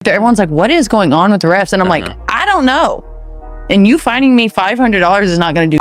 Everyone's like, what is going on with the refs? And I'm like, I don't know. And you finding me $500 is not going to do.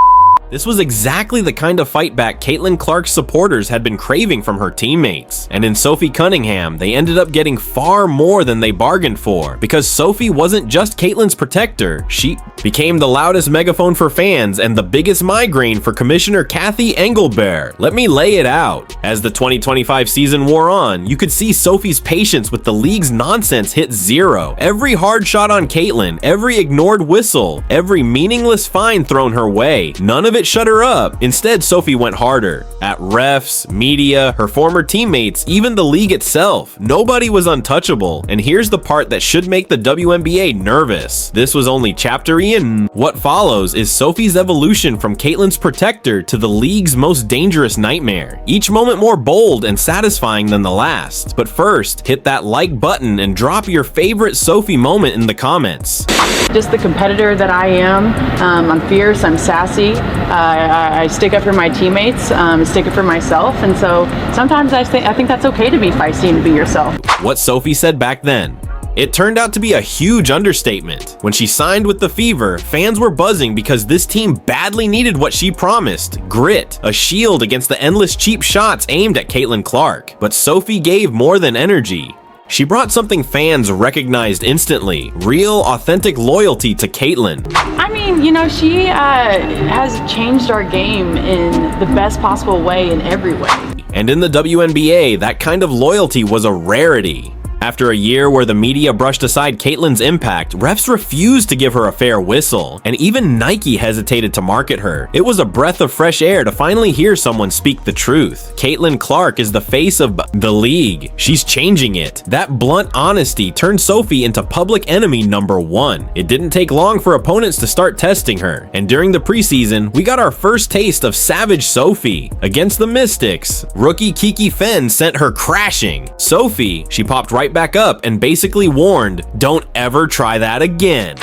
This was exactly the kind of fight back Caitlin Clark's supporters had been craving from her teammates. And in Sophie Cunningham, they ended up getting far more than they bargained for, because Sophie wasn't just Caitlin's protector, she became the loudest megaphone for fans and the biggest migraine for Commissioner Kathy Engelbert. Let me lay it out. As the 2025 season wore on, you could see Sophie's patience with the league's nonsense hit zero. Every hard shot on Caitlin, every ignored whistle, every meaningless fine thrown her way, none of it shut her up. Instead, Sophie went harder at refs, media, her former teammates, even the league itself. Nobody was untouchable. And here's the part that should make the WNBA nervous. This was only chapter in. What follows is Sophie's evolution from Caitlin's protector to the league's most dangerous nightmare. Each moment more bold and satisfying than the last. But first, hit that like button and drop your favorite Sophie moment in the comments. Just the competitor that I am. I'm fierce, I'm sassy. I stick up for my teammates, stick up for myself, and so sometimes I think that's okay to be feisty and to be yourself. What Sophie said back then. It turned out to be a huge understatement. When she signed with the Fever, fans were buzzing because this team badly needed what she promised: grit, a shield against the endless cheap shots aimed at Caitlin Clark. But Sophie gave more than energy. She brought something fans recognized instantly: real, authentic loyalty to Caitlin. I mean, you know, she has changed our game in the best possible way in every way. And in the WNBA, that kind of loyalty was a rarity. After a year where the media brushed aside Caitlin's impact, refs refused to give her a fair whistle, and even Nike hesitated to market her. It was a breath of fresh air to finally hear someone speak the truth. Caitlin Clark is the face of the league. She's changing it. That blunt honesty turned Sophie into public enemy #1. It didn't take long for opponents to start testing her, and during the preseason, we got our first taste of Savage Sophie. Against the Mystics, rookie Kiki Fenn sent her crashing. Sophie, she popped right back up and basically warned, don't ever try that again.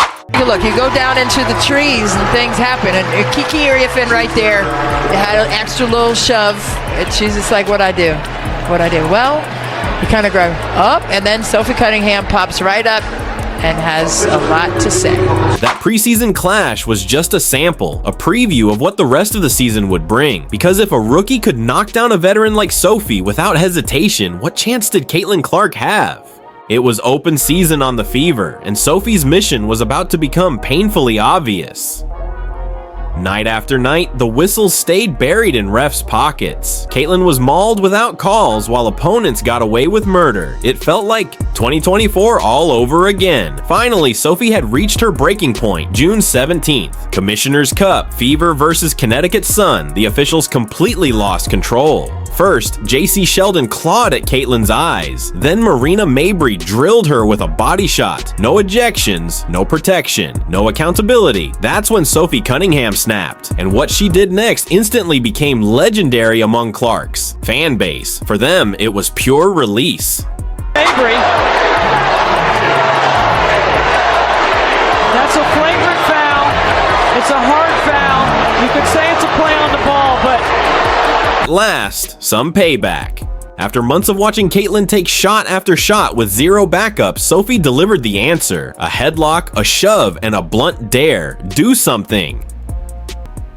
Look, you go down into the trees and things happen, and Kiki Fenn right there, they had an extra little shove, and she's just like, what I do? Well, you kind of grow up, and then Sophie Cunningham pops right up and has a lot to say. That preseason clash was just a sample, a preview of what the rest of the season would bring. Because if a rookie could knock down a veteran like Sophie without hesitation, what chance did Caitlin Clark have? It was open season on the Fever, and Sophie's mission was about to become painfully obvious. Night after night, the whistles stayed buried in refs' pockets. Caitlin was mauled without calls while opponents got away with murder. It felt like 2024 all over again. Finally, Sophie had reached her breaking point, June 17th. Commissioner's Cup, Fever versus Connecticut Sun. The officials completely lost control. First, JC Sheldon clawed at Caitlin's eyes. Then Marina Mabry drilled her with a body shot. No ejections, no protection, no accountability. That's when Sophie Cunningham snapped. And what she did next instantly became legendary among Clark's fan base. For them, it was pure release. Mabry. That's a flagrant foul. It's a hard foul. You could say it's a play on the ball, but at last, some payback. After months of watching Caitlin take shot after shot with zero backup, Sophie delivered the answer. A headlock, a shove, and a blunt dare. Do something.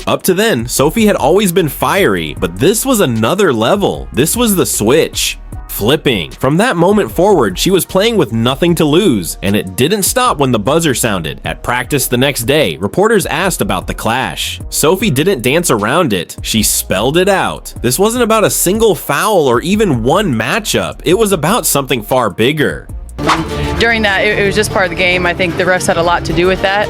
Up to then, Sophie had always been fiery, but this was another level. This was the switch. Flipping. From that moment forward, she was playing with nothing to lose, and it didn't stop when the buzzer sounded. At practice the next day, reporters asked about the clash. Sophie didn't dance around it. She spelled it out. This wasn't about a single foul or even one matchup. It was about something far bigger. During that, it was just part of the game. I think the refs had a lot to do with that.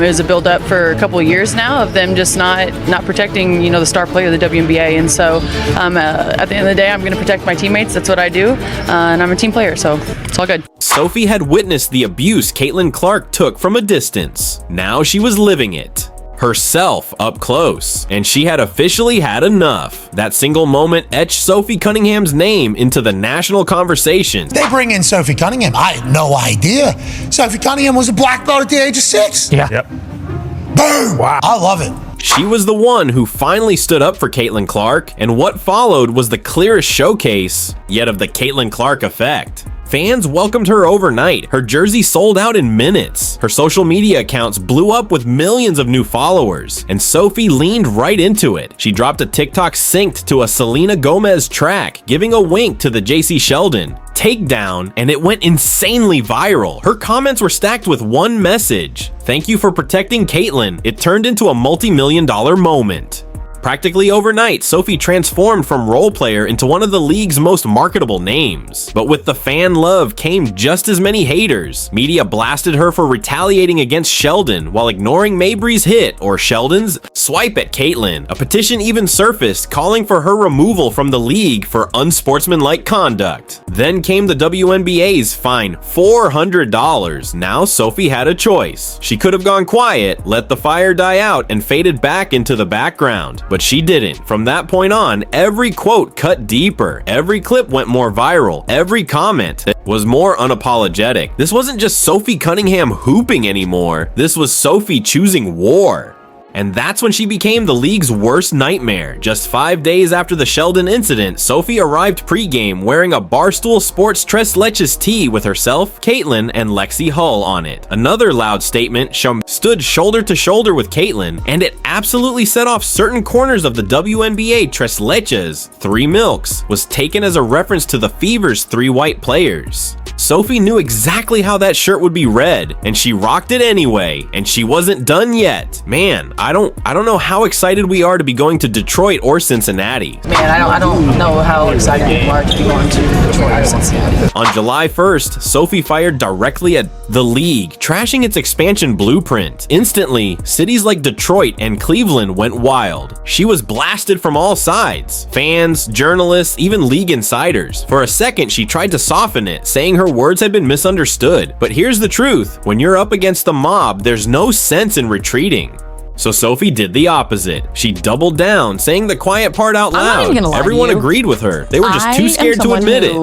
It was a build-up for a couple of years now of them just not protecting, the star player of the WNBA. And so, at the end of the day, I'm going to protect my teammates. That's what I do, and I'm a team player, so it's all good. Sophie had witnessed the abuse Caitlin Clark took from a distance. Now she was living it. Herself up close, and she had officially had enough. That single moment etched Sophie Cunningham's name into the national conversation. They bring in Sophie Cunningham. I had no idea. Sophie Cunningham was a black belt at the age of 6. Yeah. Yep. Boom! Wow. I love it. She was the one who finally stood up for Caitlin Clark, and what followed was the clearest showcase yet of the Caitlin Clark effect. Fans welcomed her overnight. Her jersey sold out in minutes. Her social media accounts blew up with millions of new followers. And Sophie leaned right into it. She dropped a TikTok synced to a Selena Gomez track, giving a wink to the JC Sheldon takedown, and it went insanely viral. Her comments were stacked with one message: "Thank you for protecting Caitlyn." It turned into a multi-million-dollar moment. Practically overnight, Sophie transformed from role player into one of the league's most marketable names. But with the fan love came just as many haters. Media blasted her for retaliating against Sheldon while ignoring Mabry's hit, or Sheldon's, swipe at Caitlyn. A petition even surfaced calling for her removal from the league for unsportsmanlike conduct. Then came the WNBA's fine $400. Now Sophie had a choice. She could have gone quiet, let the fire die out, and faded back into the background. But she didn't. From that point on, every quote cut deeper, every clip went more viral, every comment was more unapologetic. This wasn't just Sophie Cunningham hooping anymore, this was Sophie choosing war. And that's when she became the league's worst nightmare. Just 5 days after the Sheldon incident, Sophie arrived pregame wearing a Barstool Sports Tres Leches tee with herself, Caitlyn, and Lexi Hull on it. Another loud statement stood shoulder to shoulder with Caitlyn, and it absolutely set off certain corners of the WNBA. Tres Leches, 3 milks, was taken as a reference to the Fever's 3 white players. Sophie knew exactly how that shirt would be read, and she rocked it anyway, and she wasn't done yet. Man, I don't know how excited we are to be going to Detroit or Cincinnati. Man, I don't know how excited we are to be going to Detroit or Cincinnati. On July 1st, Sophie fired directly at the league, trashing its expansion blueprint. Instantly, cities like Detroit and Cleveland went wild. She was blasted from all sides. Fans, journalists, even league insiders. For a second, she tried to soften it, saying her words had been misunderstood. But here's the truth. When you're up against the mob, there's no sense in retreating. So Sophie did the opposite. She doubled down, saying the quiet part out loud. I'm not even gonna lie to Everyone you. agreed with her. They were just too scared to admit it.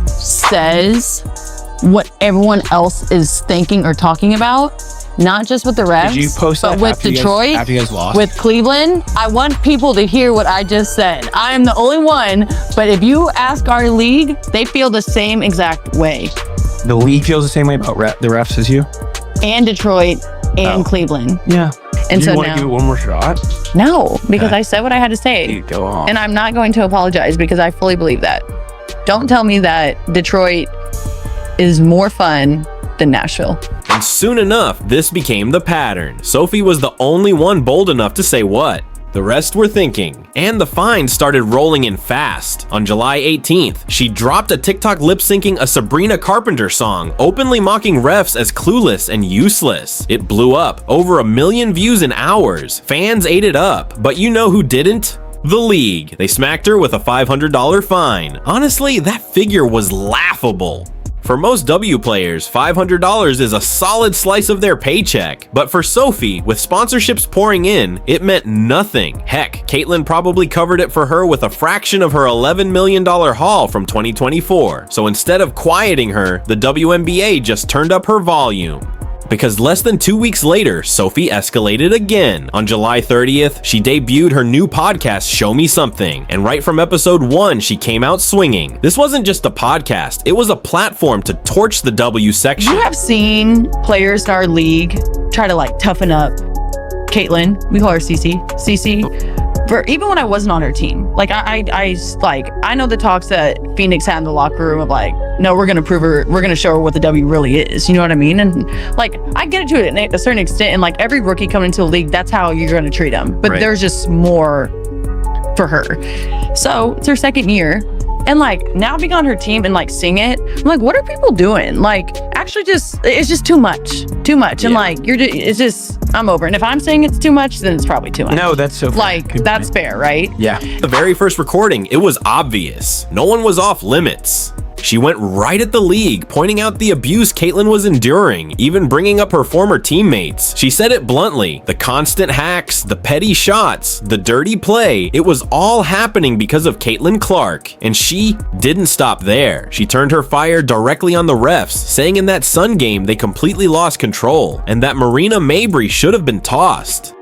Says what everyone else is thinking or talking about, not just with the refs, Did you post but that with after Detroit, after you guys lost? with Cleveland. I want people to hear what I just said. I am the only one, but if you ask our league, they feel the same exact way. The league feels the same way about the refs as you? And Detroit and Cleveland. Yeah. And Do so you want now, to give it one more shot? no, because Okay. I said what I had to say. You go on. And I'm not going to apologize because I fully believe that. Don't tell me that Detroit is more fun than Nashville. And soon enough, this became the pattern. Sophie was the only one bold enough to say what. The rest were thinking. And the fines started rolling in fast. On July 18th, she dropped a TikTok lip-syncing a Sabrina Carpenter song, openly mocking refs as clueless and useless. It blew up, over 1 million views in hours. Fans ate it up. But you know who didn't? The league. They smacked her with a $500 fine. Honestly, that figure was laughable. For most W players, $500 is a solid slice of their paycheck. But for Sophie, with sponsorships pouring in, it meant nothing. Heck, Caitlyn probably covered it for her with a fraction of her $11 million haul from 2024. So instead of quieting her, the WNBA just turned up her volume. Because less than 2 weeks later, Sophie escalated again. On July 30th, she debuted her new podcast, Show Me Something, and right from episode 1, she came out swinging. This wasn't just a podcast, it was a platform to torch the W section. You have seen players in our league try to like toughen up Caitlyn. We call her CC. For even when I wasn't on her team, like I know the talks that Phoenix had in the locker room of like, no, we're gonna prove her, we're gonna show her what the W really is. You know what I mean? And like I get it to a certain extent, and like every rookie coming into the league, that's how you're gonna treat them. But Right. there's just more for her. So it's her second year. And like now being on her team and like seeing it, I'm like, what are people doing? Like actually it's just too much. And like it's just, I'm over it. And if I'm saying it's too much, then it's probably too much. No, that's so fair. Like Good that's point. fair, right? Yeah. The very first recording, it was obvious. No one was off limits. She went right at the league, pointing out the abuse Caitlyn was enduring, even bringing up her former teammates. She said it bluntly, the constant hacks, the petty shots, the dirty play, it was all happening because of Caitlyn Clark. And she didn't stop there. She turned her fire directly on the refs, saying in that Sun game they completely lost control, and that Marina Mabry should have been tossed.